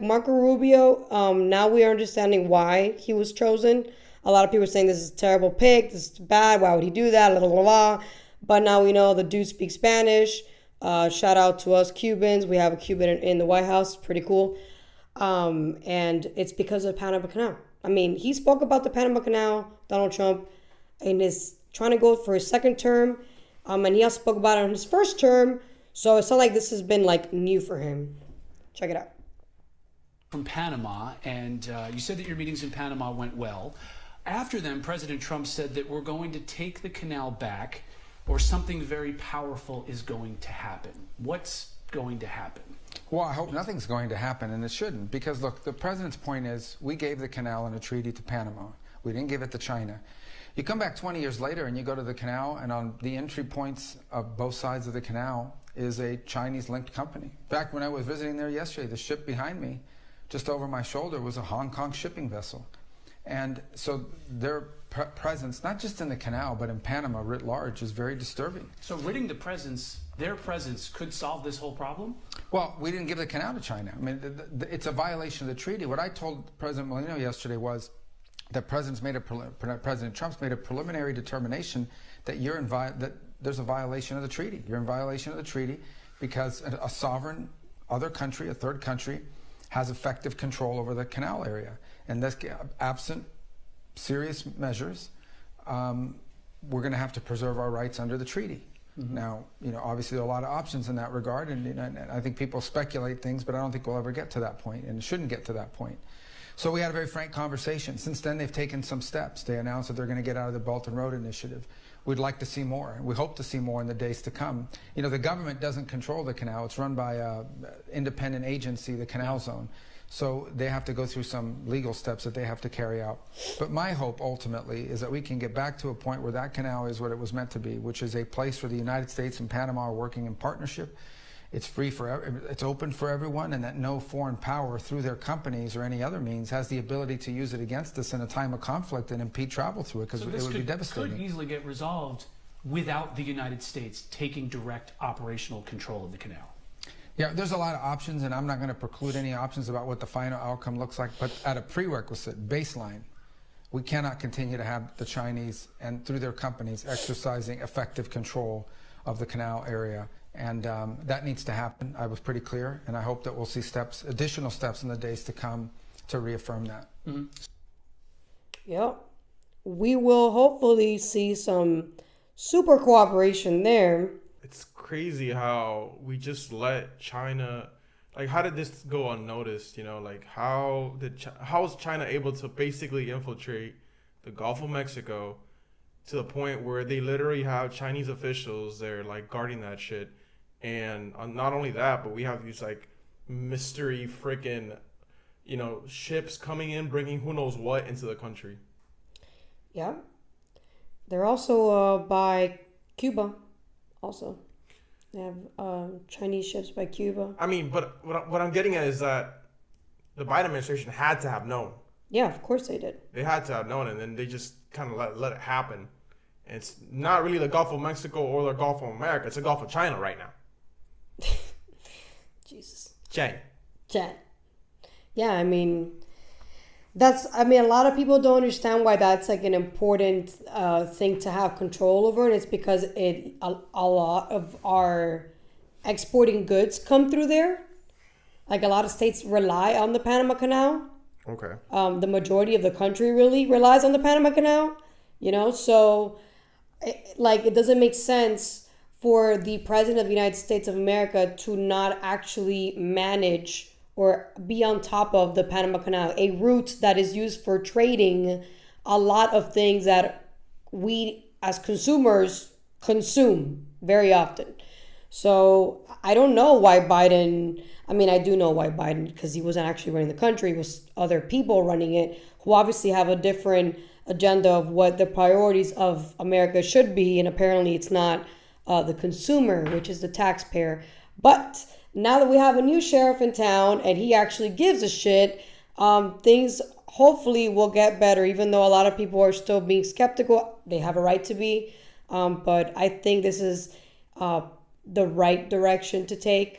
Marco Rubio, now we are understanding why he was chosen. A lot of people are saying this is a terrible pick, this is bad, why would he do that, blah, blah, blah. But now we know the dude speaks Spanish. Shout out to us Cubans. We have a Cuban in the White House, pretty cool. And it's because of Panama Canal. I mean, he spoke about the Panama Canal, Donald Trump, and is trying to go for his second term. And he also spoke about it in his first term. So it's not like this has been like new for him. Check it out. From Panama, and you said that your meetings in Panama went well. After them, President Trump said that we're going to take the canal back, or something very powerful is going to happen. What's going to happen? Well, I hope nothing's going to happen, and it shouldn't. Because, look, the president's point is we gave the canal in a treaty to Panama. We didn't give it to China. You come back 20 years later and you go to the canal, and on the entry points of both sides of the canal is a Chinese-linked company. In fact, when I was visiting there yesterday, the ship behind me, just over my shoulder, was a Hong Kong shipping vessel. And so their presence, not just in the canal, but in Panama writ large, is very disturbing. So ridding their presence could solve this whole problem? Well, we didn't give the canal to China. I mean, it's a violation of the treaty. What I told President Molino yesterday was that President Trump's made a preliminary determination that that there's a violation of the treaty. You're in violation of the treaty because a sovereign other country, a third country, has effective control over the canal area. And that's absent serious measures, we're going to have to preserve our rights under the treaty. Mm-hmm. Now, obviously there are a lot of options in that regard, and I think people speculate things, but I don't think we'll ever get to that point, and it shouldn't get to that point. So we had a very frank conversation. Since then, they've taken some steps. They announced that they're going to get out of the Belt and Road Initiative. We'd like to see more, and we hope to see more in the days to come. The government doesn't control the canal. It's run by an independent agency, the Canal Zone. So they have to go through some legal steps that they have to carry out. But my hope, ultimately, is that we can get back to a point where that canal is what it was meant to be, which is a place where the United States and Panama are working in partnership. It's free it's open for everyone, and that no foreign power, through their companies or any other means, has the ability to use it against us in a time of conflict and impede travel through it, because it would be devastating. Could easily get resolved without the United States taking direct operational control of the canal. Yeah, there's a lot of options, and I'm not going to preclude any options about what the final outcome looks like, but at a prerequisite baseline, we cannot continue to have the Chinese, and through their companies, exercising effective control of the canal area. And that needs to happen. I was pretty clear, and I hope that we'll see additional steps in the days to come to reaffirm that. Mm-hmm. Yep. We will hopefully see some super cooperation there. It's crazy how we just let China, how did this go unnoticed? How is China able to basically infiltrate the Gulf of Mexico to the point where they literally have Chinese officials there guarding that shit? And not only that, but we have these mystery freaking ships coming in, bringing who knows what into the country. Yeah, they're also by Cuba. Also, they have Chinese ships by Cuba. I mean, but what I'm getting at is that the Biden administration had to have known. Yeah, of course they did. They had to have known, and then they just kind of let it happen. And it's not really the Gulf of Mexico or the Gulf of America. It's the Gulf of China right now. Jesus. China. Yeah, a lot of people don't understand why that's an important thing to have control over, and it's because a lot of our exporting goods come through there. A lot of states rely on the Panama Canal. Okay. The majority of the country really relies on the Panama Canal, so it doesn't make sense for the President of the United States of America to not actually manage or be on top of the Panama Canal, a route that is used for trading a lot of things that we as consumers consume very often. So I don't know why Biden, I do know why Biden, because he wasn't actually running the country, it was other people running it who obviously have a different agenda of what the priorities of America should be, and apparently it's not the consumer, which is the taxpayer. But now that we have a new sheriff in town and he actually gives a shit, things hopefully will get better, even though a lot of people are still being skeptical. They have a right to be. But I think this is the right direction to take.